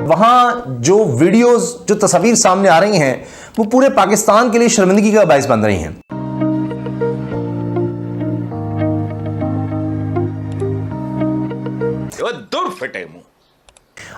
वहां जो वीडियोस, जो तस्वीर सामने आ रही हैं, वो पूरे पाकिस्तान के लिए शर्मिंदगी का बायस बन रही हैं। दूर फटे मुंह।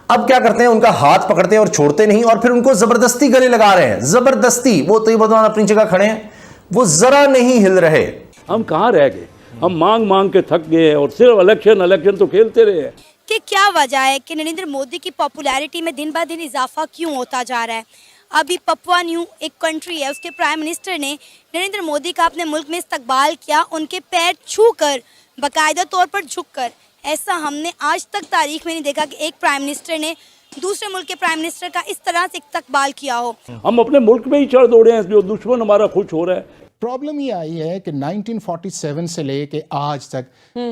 अब क्या करते हैं, उनका हाथ पकड़ते हैं और छोड़ते नहीं, और फिर उनको जबरदस्ती गले लगा रहे हैं। जबरदस्ती। वो तैयब उर्दवान अपनी जगह खड़े हैं, वो जरा नहीं हिल रहे। हम कहाँ रह गए, हम मांग मांग के थक गए और सिर्फ इलेक्शन तो खेलते रहे। कि क्या वजह है कि नरेंद्र मोदी की पॉपुलैरिटी में दिन ब दिन इजाफा क्यों होता जा रहा है? अभी पपुआ न्यू एक कंट्री है, उसके प्राइम मिनिस्टर ने नरेंद्र मोदी का अपने मुल्क में इस्तकबाल किया, उनके पैर छू कर, बाकायदा तौर पर झुक कर। ऐसा हमने आज तक तारीख में नहीं देखा कि एक प्राइम मिनिस्टर ने दूसरे मुल्क के प्राइम मिनिस्टर का इस तरह से इस्तकबाल किया हो। हम अपने मुल्क में ही चढ़ दौड़े हैं, जो दुश्मन हमारा खुश हो रहा है। प्रॉब्लम ये आई है कि 1947 से लेके आज तक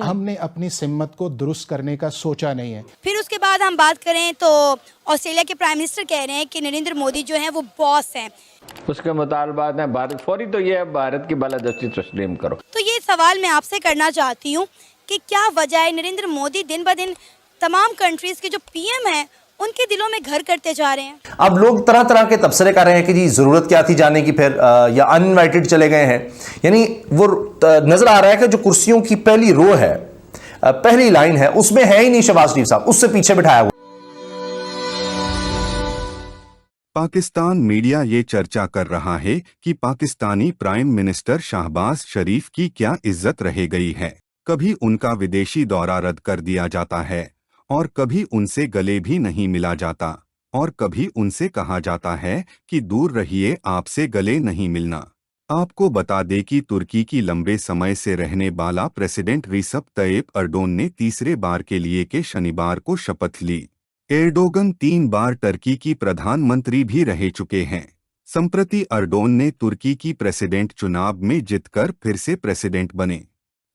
हमने अपनी सिम्मत को दुरुस्त करने का सोचा नहीं है। फिर उसके बाद हम बात करें तो ऑस्ट्रेलिया के प्राइम मिनिस्टर कह रहे हैं कि नरेंद्र मोदी जो हैं वो बॉस हैं। उसके मुतालबात हैं भारत फौरी, तो ये है भारत की बालादस्ती तस्लीम करो। तो ये सवाल मैं आपसे करना चाहती हूँ कि क्या वजह है नरेंद्र मोदी दिन ब दिन तमाम कंट्रीज के जो पीएम हैं उनके दिलों में घर करते जा रहे हैं? अब लोग तरह तरह के तबसरे कर रहे हैं कि जी जरूरत क्या थी जाने की, फिर या अनइनवाइटेड चले गए हैं। यानी वो नजर आ रहा है कि जो कुर्सियों की पहली रो है, पहली लाइन है, उसमें है ही नहीं शहबाज शरीफ साहब, उससे पीछे बिठाया हुआ। पाकिस्तान मीडिया ये चर्चा कर रहा है कि पाकिस्तानी प्राइम मिनिस्टर शहबाज शरीफ की क्या इज्जत रह गई है। कभी उनका विदेशी दौरा रद्द कर दिया जाता है और कभी उनसे गले भी नहीं मिला जाता, और कभी उनसे कहा जाता है कि दूर रहिए, आपसे गले नहीं मिलना। आपको बता दें कि तुर्की की लंबे समय से रहने वाला प्रेसिडेंट रिसेप तय्यप एर्दोगन ने तीसरे बार के लिए के शनिवार को शपथ ली। एर्दोगन 3 बार टर्की की प्रधानमंत्री भी रह चुके हैं। संप्रति एर्दोगन ने तुर्की की प्रेसिडेंट चुनाव में जीतकर फिर से प्रेसिडेंट बने।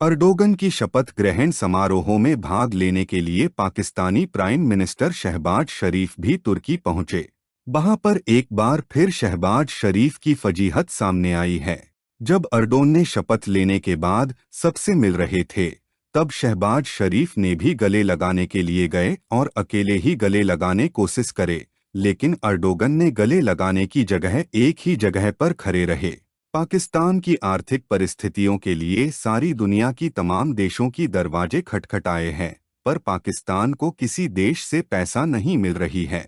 एर्दोगन की शपथ ग्रहण समारोहों में भाग लेने के लिए पाकिस्तानी प्राइम मिनिस्टर शहबाज शरीफ भी तुर्की पहुंचे। वहां पर एक बार फिर शहबाज शरीफ की फजीहत सामने आई है। जब एर्दोगन ने शपथ लेने के बाद सबसे मिल रहे थे, तब शहबाज शरीफ ने भी गले लगाने के लिए गए और अकेले ही गले लगाने कोशिश करे, लेकिन एर्दोगन ने गले लगाने की जगह एक ही जगह पर खड़े रहे। पाकिस्तान की आर्थिक परिस्थितियों के लिए सारी दुनिया की तमाम देशों की दरवाजे खटखटाए हैं, पर पाकिस्तान को किसी देश से पैसा नहीं मिल रही है।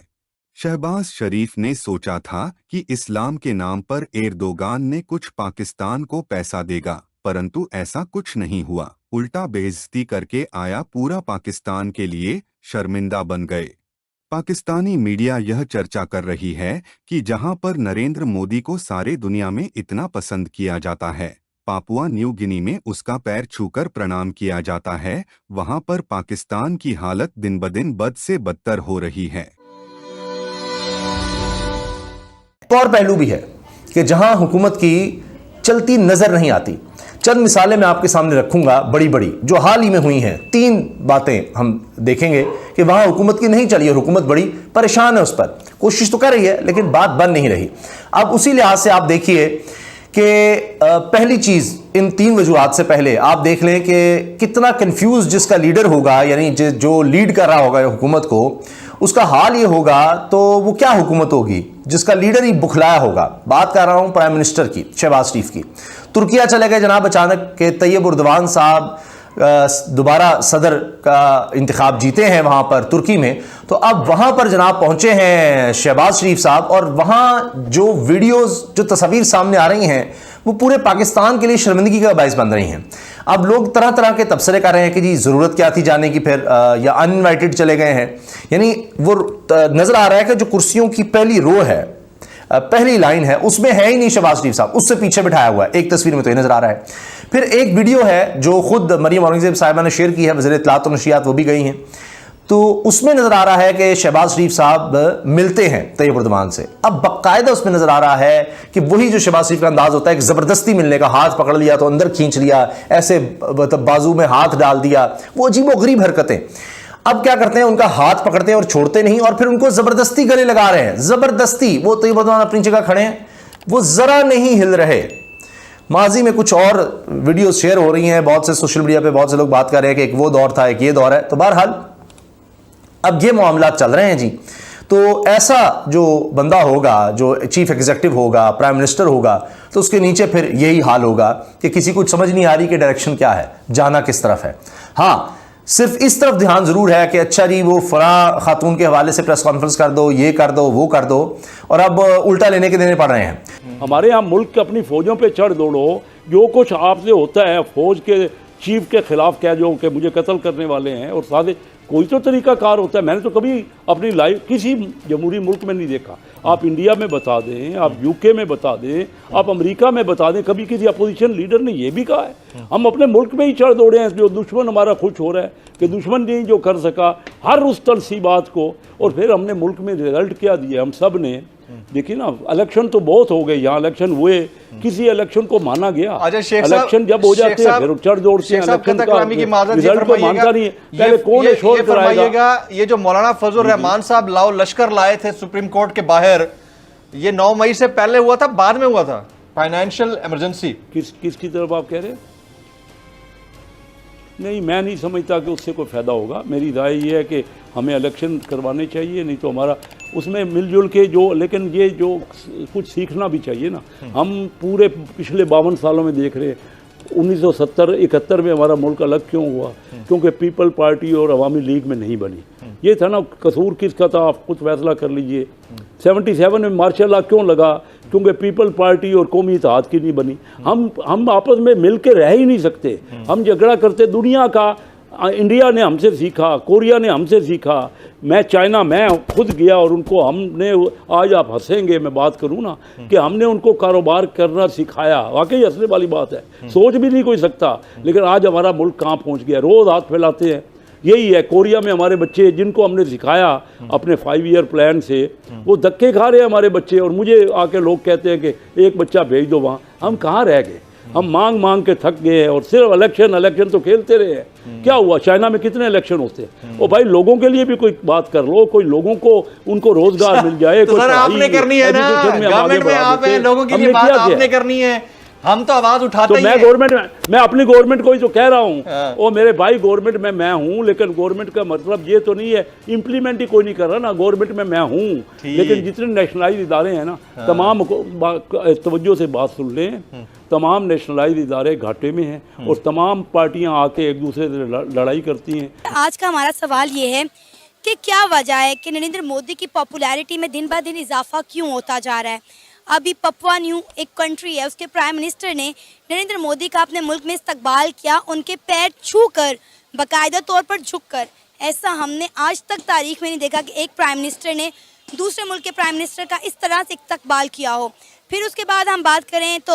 शहबाज शरीफ ने सोचा था कि इस्लाम के नाम पर एर्दोगन ने कुछ पाकिस्तान को पैसा देगा, परंतु ऐसा कुछ नहीं हुआ। उल्टा बेइज्जती करके आया, पूरा पाकिस्तान के लिए शर्मिंदा बन गए। पाकिस्तानी मीडिया यह चर्चा कर रही है कि जहां पर नरेंद्र मोदी को सारे दुनिया में इतना पसंद किया जाता है, पापुआ न्यू गिनी में उसका पैर छूकर प्रणाम किया जाता है, वहां पर पाकिस्तान की हालत दिन ब दिन बद से बदतर हो रही है। एक और पहलू भी है कि जहां हुकूमत की चलती नजर नहीं आती। चंद मिसालें मैं आपके सामने रखूंगा, बड़ी बड़ी, जो हाल ही में हुई हैं। 3 बातें हम देखेंगे कि वहां हुकूमत की नहीं चली और हुकूमत बड़ी परेशान है, उस पर कोशिश तो कर रही है लेकिन बात बन नहीं रही। अब उसी लिहाज से आप देखिए कि पहली चीज, इन 3 वजूहात से पहले आप देख लें कि कितना कंफ्यूज जिसका लीडर होगा, यानी जो लीड कर रहा होगा हुकूमत को, उसका हाल ये होगा तो वो क्या हुकूमत होगी जिसका लीडर ही बुखलाया होगा। बात कर रहा हूं प्राइम मिनिस्टर की, शहबाज शरीफ की। तुर्किया चले गए जनाब अचानक के, तैयब उर्दवान साहब दोबारा सदर का इंतखाब जीते हैं वहां पर तुर्की में, तो अब वहां पर जनाब पहुंचे हैं शहबाज शरीफ साहब, और वहां जो वीडियोस, जो तस्वीर सामने आ रही हैं, वो पूरे पाकिस्तान के लिए शर्मिंदगी का बायस बन रही हैं। अब लोग तरह तरह के तबसरे कर रहे हैं कि जी जरूरत क्या थी जाने की, फिर या अनइनवाइटेड चले गए हैं। यानी वो नजर आ रहा है कि जो कुर्सियों की पहली रो है, पहली लाइन है, उसमें है ही नहीं शहबाज शरीफ साहब, उससे पीछे बिठाया हुआ है। एक तस्वीर में तो ये नजर आ रहा है। फिर एक वीडियो है जो खुद मरियम औरंगजेब साहिबा ने शेयर की है, वज़ीर इत्तलात और नशियात वो भी गई हैं, तो उसमें नजर आ रहा है कि शहबाज शरीफ साहब मिलते हैं तैयब उर्दवान से। अब बाकायदा उसमें नजर आ रहा है कि वही जो शहबाज शरीफ का अंदाज होता है कि जबरदस्ती मिलने का, हाथ पकड़ लिया तो अंदर खींच लिया, ऐसे बाजू में हाथ डाल दिया, वो अजीबोगरीब हरकतें। अब क्या करते हैं, उनका हाथ पकड़ते हैं और छोड़ते नहीं, और फिर उनको जबरदस्ती गले लगा रहे हैं। जबरदस्ती। वो तैयब उर्दवान अपनी जगह खड़े हैं, वो जरा नहीं हिल रहे। माजी में कुछ और वीडियो शेयर हो रही हैं, बहुत से सोशल मीडिया पे बहुत से लोग बात कर रहे हैं कि एक वो दौर था, एक ये दौर है। तो बहरहाल अब ये मामला चल रहे हैं जी। तो ऐसा जो बंदा होगा, जो चीफ एग्जीक्यूटिव होगा, प्राइम मिनिस्टर होगा, तो उसके नीचे फिर यही हाल होगा कि किसी को समझ नहीं आ रही कि डायरेक्शन क्या है, जाना किस तरफ है। हाँ, सिर्फ इस तरफ ध्यान जरूर है कि अच्छा जी वो फलां खातून के हवाले से प्रेस कॉन्फ्रेंस कर दो, ये कर दो, वो कर दो, और अब उल्टा लेने के देने पड़ रहे हैं। हमारे यहाँ मुल्क के अपनी फौजों पे चढ़ दौड़ो, जो कुछ आपसे होता है फौज के चीफ के खिलाफ कह दो कि मुझे कत्ल करने वाले हैं, और सादे कोई तो तरीकाकार होता है। मैंने तो कभी अपनी लाइफ किसी जमहूरी मुल्क में नहीं देखा। आप इंडिया में बता दें, आप यूके में बता दें, आप अमेरिका में बता दें, कभी किसी अपोजिशन लीडर ने ये भी कहा है। हम अपने मुल्क में ही चढ़ दौड़े हैं, जो दुश्मन हमारा खुश हो रहा है कि दुश्मन नहीं जो कर सका हर उस तरह सी बात को, और फिर हमने मुल्क में रिजल्ट क्या दिया हम सब ने। देखिए ना, इलेक्शन तो बहुत हो गए, यहाँ इलेक्शन हुए, किसी इलेक्शन को माना गया। अच्छा शेख साहब, इलेक्शन जब हो जाते हैं फिर चढ़ दौड़ते हैं, इलेक्शन का रिजल्ट को मानता नहीं है। पहले कौन शोर कराएगा? ये जो मौलाना फजल रहमान साहब लाओ लश्कर लाए थे सुप्रीम कोर्ट के बाहर, ये 9 मई से पहले हुआ था, बाद में हुआ था? फाइनेंशियल इमरजेंसी किसकी तरफ आप कह रहे हैं? नहीं, मैं नहीं समझता कि उससे कोई फ़ायदा होगा। मेरी राय ये है कि हमें इलेक्शन करवाने चाहिए, नहीं तो हमारा उसमें मिलजुल के जो, लेकिन ये जो कुछ सीखना भी चाहिए ना। हम पूरे पिछले 52 सालों में देख रहे हैं, 1970-71 में हमारा मुल्क अलग क्यों हुआ? क्योंकि पीपल पार्टी और अवामी लीग में नहीं बनी। ये था ना, कसूर किसका था? आप कुछ फैसला कर लीजिए। 77 में मार्शल लॉ क्यों लगा? क्योंकि पीपल पार्टी और कौमी इत्तेहाद की नहीं बनी। हम आपस में मिल के रह ही नहीं सकते, हम झगड़ा करते। दुनिया का, इंडिया ने हमसे सीखा, कोरिया ने हमसे सीखा, मैं चाइना, मैं खुद गया और उनको हमने, आज आप हंसेंगे मैं बात करूं ना, कि हमने उनको कारोबार करना सिखाया। वाकई हंसने वाली बात है, सोच भी नहीं कोई सकता। लेकिन आज हमारा मुल्क कहाँ पहुंच गया, रोज़ हाथ फैलाते हैं। यही है, कोरिया में हमारे बच्चे जिनको हमने सिखाया अपने 5 ईयर प्लान से, वो धक्के खा रहे हैं हमारे बच्चे। और मुझे आके लोग कहते हैं कि एक बच्चा भेज दो वहाँ। हम कहाँ रह गए? हम मांग मांग के थक गए हैं, और सिर्फ इलेक्शन तो खेलते रहे हैं। क्या हुआ? चाइना में कितने इलेक्शन होते हैं? और भाई लोगों के लिए भी कोई बात कर लो, कोई लोगों को उनको रोजगार मिल जाए। तो सर आपने करनी है ना, गवर्नमेंट में आप हैं, लोगों के लिए बात आपने करनी है। हम तो आवाज उठाते तो मैं गवर्नमेंट में, मैं अपनी गवर्नमेंट को ही तो कह रहा हूँ। वो मेरे भाई गवर्नमेंट में मैं हूँ, लेकिन गवर्नमेंट का मतलब ये तो नहीं है इम्प्लीमेंट ही कोई नहीं कर रहा ना। गवर्नमेंट में मैं हूँ, लेकिन जितने नेशनलाइज इदारे हैं ना, तमाम तवज्जो से बात सुन लें, तमाम नेशनलाइज इदारे घाटे में हैं, और तमाम पार्टियां आके एक दूसरे से लड़ाई करती हैं। आज का हमारा सवाल ये है कि क्या वजह है कि नरेंद्र मोदी की पॉपुलैरिटी में दिन ब दिन इजाफा क्यों होता जा रहा है? अभी पपुआ न्यू एक कंट्री है, उसके प्राइम मिनिस्टर ने नरेंद्र मोदी का अपने मुल्क में इस्तकबाल किया, उनके पैर छूकर, बाकायदा तौर पर झुककर। ऐसा हमने आज तक तारीख में नहीं देखा कि एक प्राइम मिनिस्टर ने दूसरे मुल्क के प्राइम मिनिस्टर का इस तरह से इस्तकबाल किया हो। फिर उसके बाद हम बात करें तो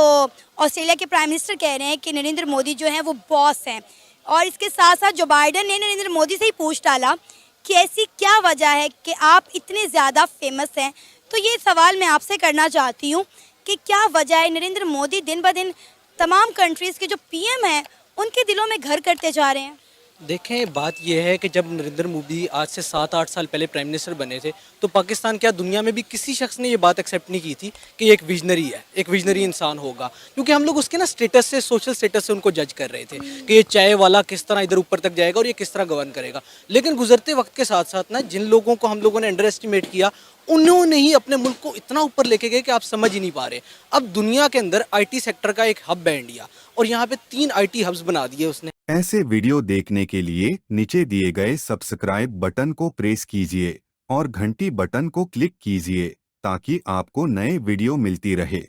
ऑस्ट्रेलिया के प्राइम मिनिस्टर कह रहे हैं कि नरेंद्र मोदी जो हैं वो बॉस हैं, और इसके साथ साथ जो बाइडन ने नरेंद्र मोदी से ही पूछ डाला कि ऐसी क्या वजह है कि आप इतने ज़्यादा फेमस हैं। तो ये सवाल मैं आपसे करना चाहती हूँ कि क्या वजह है नरेंद्र मोदी दिन ब दिन तमाम कंट्रीज़ के जो पीएम हैं उनके दिलों में घर करते जा रहे हैं? देखें, बात यह है कि जब नरेंद्र मोदी आज से 7-8 साल पहले प्राइम मिनिस्टर बने थे, तो पाकिस्तान क्या दुनिया में भी किसी शख्स ने ये बात एक्सेप्ट नहीं की थी कि ये एक विजनरी है, एक विजनरी इंसान होगा। क्योंकि हम लोग उसके ना स्टेटस से, सोशल स्टेटस से उनको जज कर रहे थे कि ये चाय वाला किस तरह इधर ऊपर तक जाएगा और ये किस तरह गवर्न करेगा। लेकिन गुजरते वक्त के साथ साथ ना, जिन लोगों को हम लोगों ने अंडर एस्टिमेट किया, उन्होंने ही अपने मुल्क को इतना ऊपर लेके गए कि आप समझ ही नहीं पा रहे। अब दुनिया के अंदर आईटी सेक्टर का एक हब है इंडिया, और यहाँ पे 3 आईटी हब्स बना दिए उसने। ऐसे वीडियो देखने के लिए नीचे दिए गए सब्सक्राइब बटन को प्रेस कीजिए और घंटी बटन को क्लिक कीजिए ताकि आपको नए वीडियो मिलती रहे।